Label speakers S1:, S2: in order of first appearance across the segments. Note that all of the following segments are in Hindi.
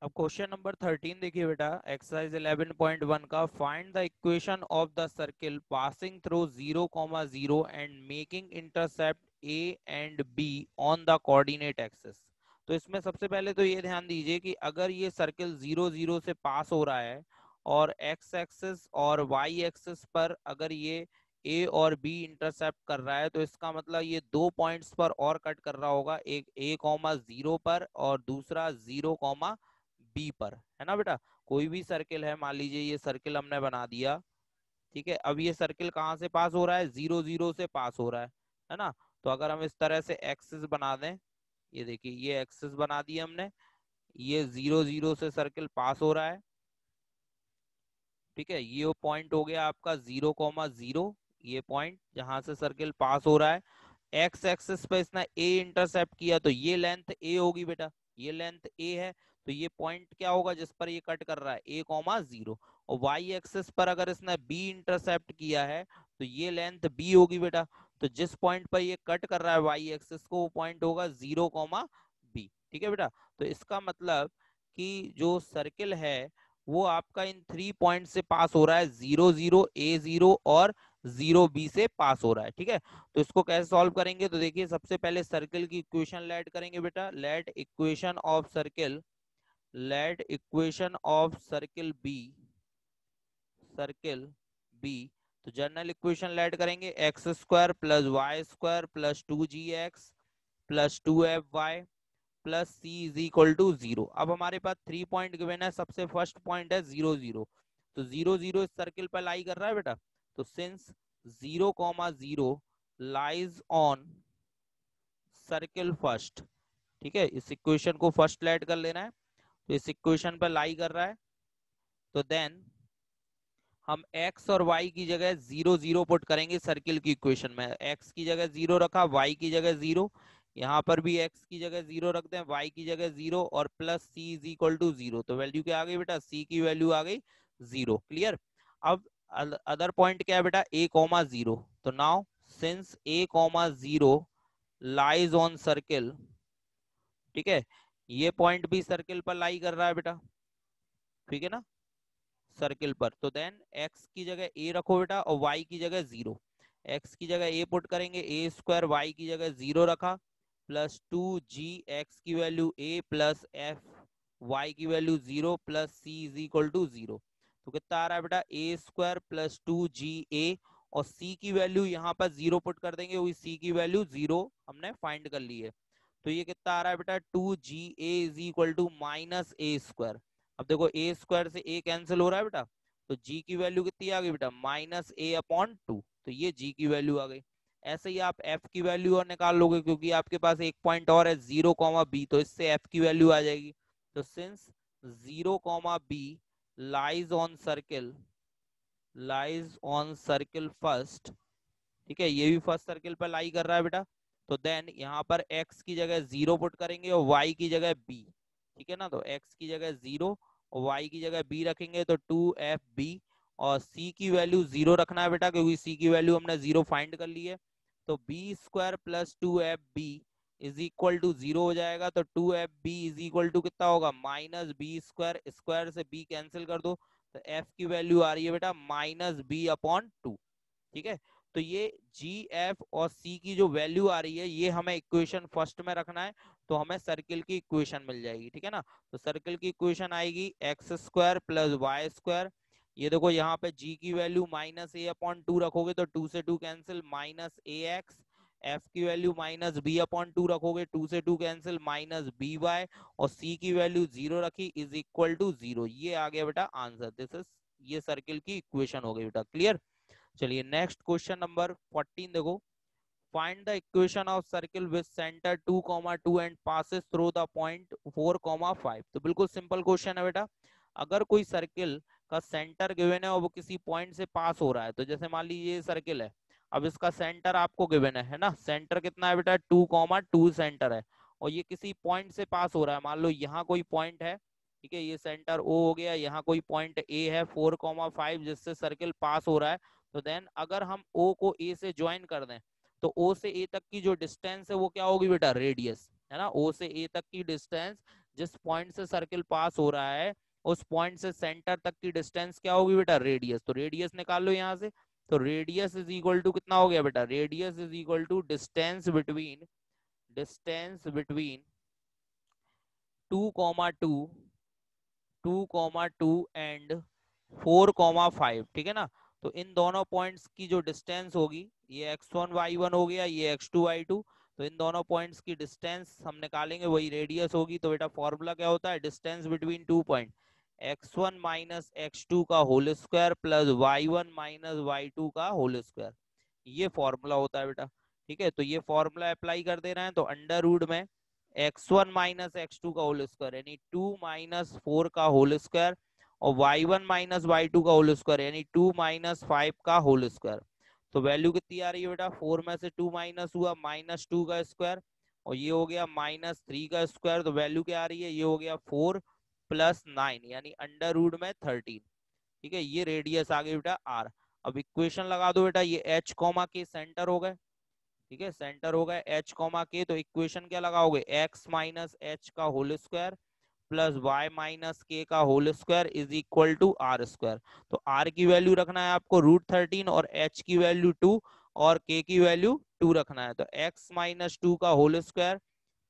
S1: अब क्वेश्चन नंबर 13 देखिए बेटा, एक्सरसाइज 11.1 का find the equation of the circle passing through 0,0 and making intercept A and be on the coordinate axis. तो इसमें सबसे पहले तो ये ध्यान दीजिए कि अगर ये सर्किल 0,0 से पास हो रहा है और एक्स एक्सिस और वाई एक्सिस पर अगर ये ए और बी इंटरसेप्ट कर रहा है, तो इसका मतलब ये दो पॉइंट्स पर और कट कर रहा होगा, एक a,0 पर और दूसरा 0,b पर, है ना बेटा। कोई भी सर्किल है, मान लीजिए ये सर्किल हमने बना दिया, ठीक है। अब ये सर्किल कहाँ से पास हो रहा है? 0,0 से पास हो रहा है ना। तो अगर हम इस तरह से एक्सिस बना दें, ये देखिए ये एक्सिस बना दिया हमने, ये 0,0 से सर्किल पास हो रहा है, ठीक है। ये पॉइंट हो गया आपका 0,0, ये पॉइंट जहां से सर्किल पास हो रहा है। एक्स एक्सिस पे इसने ए इंटरसेप्ट किया, तो ये लेंथ ए होगी बेटा, ये लेंथ ए है। तो ये पॉइंट क्या होगा जिस पर ये कट कर रहा है? a,0। और वाई एक्सिस पर अगर इसने बी इंटरसेप्ट किया है, तो ये लेंथ बी होगी बेटा। तो जिस पॉइंट पर ये कट कर रहा है वाई एक्सिस को, वो पॉइंट होगा 0,b, ठीक है बेटा। तो इसका मतलब कि जो सर्किल है वो आपका इन 3 पॉइंट से पास हो रहा है, 0,0, a0 और 0b से पास हो रहा है, ठीक है। तो इसको कैसे सॉल्व करेंगे? तो देखिए सबसे पहले सर्किल की इक्वेशन लेट करेंगे बेटा। Let equation of circle B. तो जनरल इक्वेशन लेट करेंगे, X square plus Y square plus 2gx plus 2fy plus C is equal to 0। अब हमारे पास 3 पॉइंट गिवन है। सबसे फर्स्ट पॉइंट है 0,0, तो 0,0 इस सर्किल पर लाई कर रहा है बेटा। तो since 0,0 lies on circle first, ठीक है, इस इक्वेशन को फर्स्ट लेट कर लेना है। तो इस इक्वेशन पर लाई कर रहा है, तो देन हम x और y की जगह 0,0 पुट करेंगे सर्किल की इक्वेशन में। x की जगह 0 रखा, y की जगह 0, यहाँ पर भी x की जगह 0 रखते हैं, y की जगह 0 और plus c is equal to 0। तो वैल्यू क्या आ गई बेटा? c की वैल्यू आ गई 0। क्लियर। अब अदर पॉइंट क्या है बेटा? a,0। तो now since a,0 lies on circle, ठीक है, ये पॉइंट भी सर्किल पर लाई कर रहा है बेटा, ठीक है ना, सर्किल पर। तो देन x की जगह a रखो बेटा और y की जगह 0। x की जगह a पुट करेंगे, a स्क्वायर, y की जगह 0 रखा, प्लस 2g, x की value a plus f, y की value 0 plus c is equal to 0। तो कितना आ रहा है बेटा? a स्क्वायर प्लस 2ga, और c की वैल्यू यहाँ पर 0 पुट कर देंगे, वही c की वैल्यू 0 हमने फाइंड कर ली है। तो ये कितना आ रहा है बेटा? 2ga is equal to minus a square. अब देखो ए स्क्वायर से ए कैंसिल हो रहा है बेटा, तो जी की वैल्यू कितनी आ गई बेटा? -a/2। तो ये जी की वैल्यू आ गई। ऐसे ही आप एफ की वैल्यू और निकाल लोगे, क्योंकि आपके पास एक पॉइंट और है 0,b, तो इससे एफ की वैल्यू आ जाएगी। तो since 0,b lies on circle, first, ठीक है, ये भी फर्स्ट सर्किल पर लाई कर रहा है बेटा। तो देन यहाँ पर x की जगह 0 पुट करेंगे और y की जगह b, ठीक है ना। तो x की जगह 0 और y की जगह b रखेंगे, तो 2fb, और c की वैल्यू 0 रखना है बेटा, क्योंकि c की वैल्यू हमने 0 फाइंड कर ली है। तो b square plus 2fb is equal to 0 हो जाएगा। तो 2fb इज इक्वल टू कितना होगा? -b स्क्वायर, स्क्वायर से b कैंसिल कर दो, तो f की वैल्यू आ रही है बेटा -b/2, ठीक है। तो ये जी, एफ और सी की जो वैल्यू आ रही है, ये हमें इक्वेशन फर्स्ट में रखना है, तो हमें सर्किल की इक्वेशन मिल जाएगी, ठीक है ना। तो सर्किल की इक्वेशन आएगी X square plus Y square. ये देखो यहाँ पे जी की वैल्यू -a/2 रखोगे, तो 2 से 2 कैंसिल, -ax। एफ की वैल्यू -b/2 रखोगे, 2 से 2 कैंसिल, -by। और सी की वैल्यू 0 रखी, इज इक्वल टू 0। ये आ गया बेटा आंसर। दिस इज, ये सर्किल की इक्वेशन हो गई बेटा। क्लियर। चलिए नेक्स्ट क्वेश्चन नंबर 14 देखो। Find the equation of circle with centre 2,2 and passes through the point 4,5। तो बिल्कुल सिंपल क्वेश्चन है बेटा। अगर कोई सर्किल का सेंटर गिवन है और वो किसी पॉइंट से पास हो रहा है, तो जैसे मान लीजिए ये सर्किल है, अब इसका सेंटर आपको गिवन है ना। सेंटर कितना है बेटा? 2,2 सेंटर है, और ये किसी पॉइंट से पास हो रहा है। मान लो यहाँ कोई पॉइंट है, ठीक है, ये सेंटर ओ हो गया, यहाँ कोई पॉइंट ए है 4,5 जिससे सर्किल पास हो रहा है। तो देन अगर हम ओ को ए से ज्वाइन कर दें, तो ओ से ए तक की जो डिस्टेंस है वो क्या होगी बेटा? रेडियस, है ना। ओ से ए तक की डिस्टेंस जिस पॉइंट से सर्किल पास हो रहा है उस पॉइंट से सेंटर तक की डिस्टेंस क्या होगी बेटा, रेडियस। तो रेडियस निकाल लो यहाँ से। तो रेडियस इज इक्वल टू कितना हो गया बेटा, radius is equal to distance between 2,2 2,2 and 4,5, ठीक है ना। तो इन दोनों पॉइंट्स की जो डिस्टेंस होगी, ये x1 y1 हो गया, ये x2 y2, तो इन दोनों पॉइंट्स की डिस्टेंस हम निकालेंगे, वही रेडियस होगी। तो बेटा फॉर्मूला क्या होता है, distance between 2 point, x1 minus x2 का whole square plus y1 minus y2 का होल स्क्वायर, ये फॉर्मूला होता है बेटा। ठीक है, तो ये फॉर्मूला अप्लाई कर दे रहे हैं। तो अंडर रूट में x1 माइनस x2 का होल स्क्वायर यानी 2 माइनस 4 का होल स्क्वायर, और y1 माइनस y2 का होल स्क्वायर यानी 2 माइनस 5 का होल स्क्वायर। तो वैल्यू कितनी आ रही है बेटा, 4 में से 2 माइनस हुआ -2 का स्क्वायर, और ये हो गया -3 का स्क्वायर। तो वैल्यू क्या आ रही है, ये हो गया 4 प्लस 9 यानी अंडर रूट में 13। ठीक है, ये रेडियस आ गई बेटा r। अब इक्वेशन लगा दो बेटा, ये h कॉमा के सेंटर हो गए। ठीक है, सेंटर हो गए h कॉमा के, तो इक्वेशन क्या लगाओगे, x माइनस h का whole square plus y minus K का whole square is equal to R square. तो r की वैल्यू रखना है आपको √13 और h की वैल्यू 2 और k की वैल्यू 2 रखना है। तो x माइनस 2 का whole square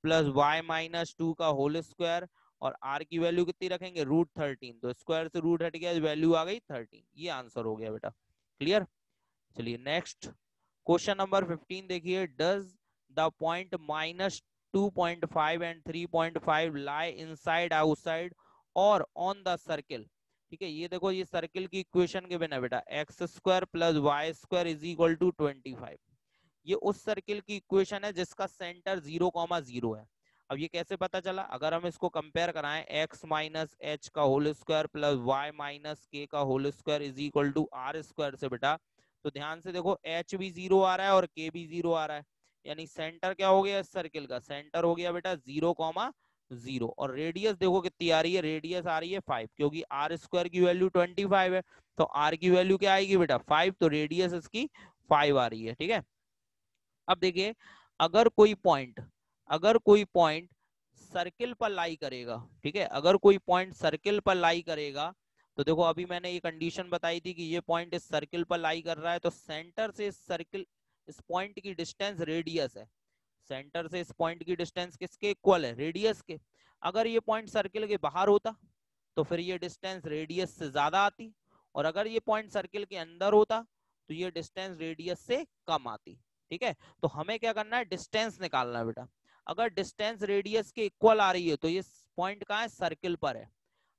S1: plus y minus 2 का होल स्क्वायर, और r की वैल्यू कितनी रखेंगे, √13। तो स्क्वायर से रूट हट गया, वैल्यू आ गई 13। ये आंसर हो गया बेटा, क्लियर। चलिए नेक्स्ट क्वेश्चन नंबर 15 देखिए, does the point -2.5 and 3.5 lie inside outside और ऑन द सर्किल। ठीक है, ये देखो, ये सर्किल की इक्वेशन के बिना बेटा x² plus y² is equal to 25, ये उस सर्किल की इक्वेशन है जिसका सेंटर 0,0 है। अब ये कैसे पता चला, अगर हम इसको कंपेयर कराएं, x माइनस एच का whole square plus y minus K का whole square is equal to R square से बेटा, तो ध्यान से देखो h भी 0 आ रहा है और k भी 0 आ रहा है, यानी सेंटर क्या हो गया इस सर्किल का, सेंटर हो गया बेटा 0,0। और रेडियस देखो कितनी आ रही है, रेडियस आ रही है 5, क्योंकि आर स्क्वायर की वैल्यू 25 है, तो आर की वैल्यू क्या आएगी बेटा 5, तो रेडियस इसकी 5 आ रही है। ठीक है, अब देखिए, अगर कोई पॉइंट सर्किल पर लाई करेगा, ठीक है, अगर कोई पॉइंट सर्किल पर लाई करेगा, तो देखो अभी मैंने ये कंडीशन बताई थी कि ये पॉइंट इस सर्किल पर लाई कर रहा है, तो सेंटर से इस सर्किल, इस पॉइंट की डिस्टेंस रेडियस है, सेंटर से इस पॉइंट की डिस्टेंस किसके इक्वल है, रेडियस के। अगर ये पॉइंट सर्किल के बाहर होता तो फिर ये डिस्टेंस रेडियस से ज्यादा आती, और अगर ये पॉइंट सर्किल के अंदर होता तो ये डिस्टेंस रेडियस से कम आती। ठीक है, तो हमें क्या करना है, डिस्टेंस निकालना है बेटा। अगर डिस्टेंस रेडियस के इक्वल आ रही है तो ये पॉइंट कहाँ है, सर्किल पर है।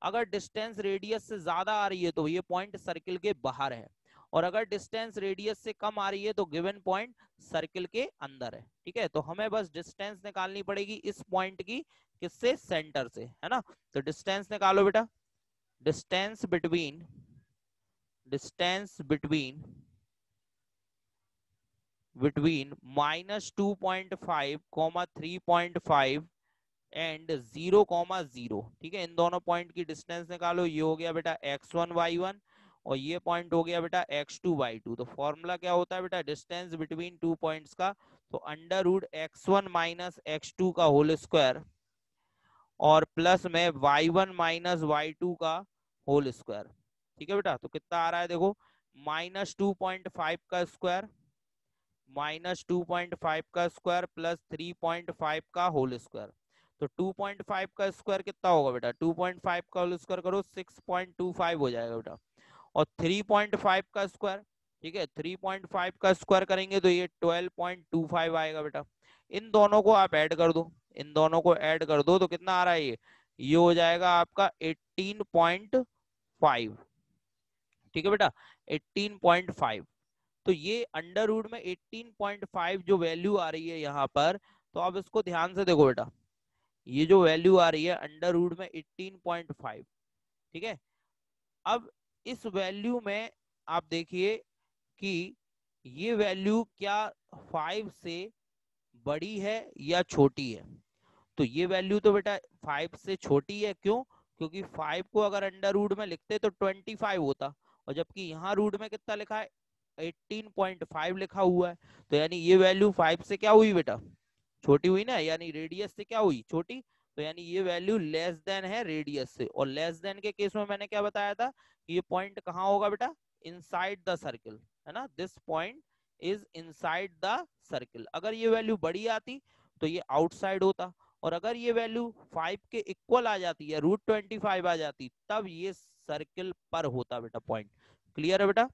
S1: अगर डिस्टेंस रेडियस से ज्यादा आ रही है तो ये पॉइंट सर्किल के बाहर है, और अगर डिस्टेंस रेडियस से कम आ रही है तो गिवन पॉइंट सर्किल के अंदर है। ठीक है, तो हमें बस डिस्टेंस निकालनी पड़ेगी इस पॉइंट की, किससे, सेंटर से, है ना। तो डिस्टेंस निकालो बेटा, डिस्टेंस बिटवीन -2.5, 3.5 एंड 0,0। ठीक है, इन दोनों पॉइंट की डिस्टेंस निकालो, ये हो गया बेटा x1 y1, और ये पॉइंट हो गया बेटा x2 y2। तो फॉर्मूला क्या होता है बेटा, डिस्टेंस बिटवीन 2 पॉइंट्स का, तो √x1 माइनस x2 का होल स्क्वायर और प्लस में y1 माइनस y2 का होल स्क्वायर। ठीक है बेटा, तो कितना आ रहा है देखो, -2.5 का स्क्वायर, -2.5 का स्क्वायर प्लस 3.5 का होल स्क्वायर। तो 2.5 का स्क्वायर कितना होगा बेटा, 2.5 का होल स्क्वायर करो 6.25 हो जाएगा बेटा, और 3.5 का स्क्वायर, ठीक है, 3.5 का स्क्वायर करेंगे तो ये 12.25 आएगा बेटा। इन दोनों को आप ऐड कर दो, इन दोनों को ऐड कर दो तो कितना आ रहा है, ये हो जाएगा आपका 18.5। ठीक है बेटा, 18.5। तो ये अंडर रूट में 18.5 जो वैल्यू आ रही है यहाँ पर, तो आप इसको ध्यान से देखो बेटा, ये जो वैल्यू आ रही है अंडर रूट में 18.5। ठीक है, अब इस वैल्यू में आप देखिए कि ये वैल्यू क्या 5 से बड़ी है या छोटी है। तो ये वैल्यू तो बेटा 5 से छोटी है, क्यों, क्योंकि 5 को अगर अंडर रूट में लिखते तो 25 होता, और जबकि यहाँ रूट में कितना लिखा है, 18.5 लिखा हुआ है। तो यानी ये वैल्यू 5 से क्या हुई बेटा, छोटी हुई ना, यानी रेडियस से क्या हुई, छोटी। तो यानी ये वैल्यू लेस देन है रेडियस से, और लेस देन के केस में मैंने क्या बताया था कि ये पॉइंट कहाँ होगा बेटा, इनसाइड द सर्किल, है ना, this point is inside the circle. अगर ये वैल्यू बड़ी आती तो ये आउटसाइड होता, और अगर ये वैल्यू 5 के इक्वल आ जाती है, √25 आ जाती, तब ये सर्किल पर होता बेटा पॉइंट। क्लियर है बेटा?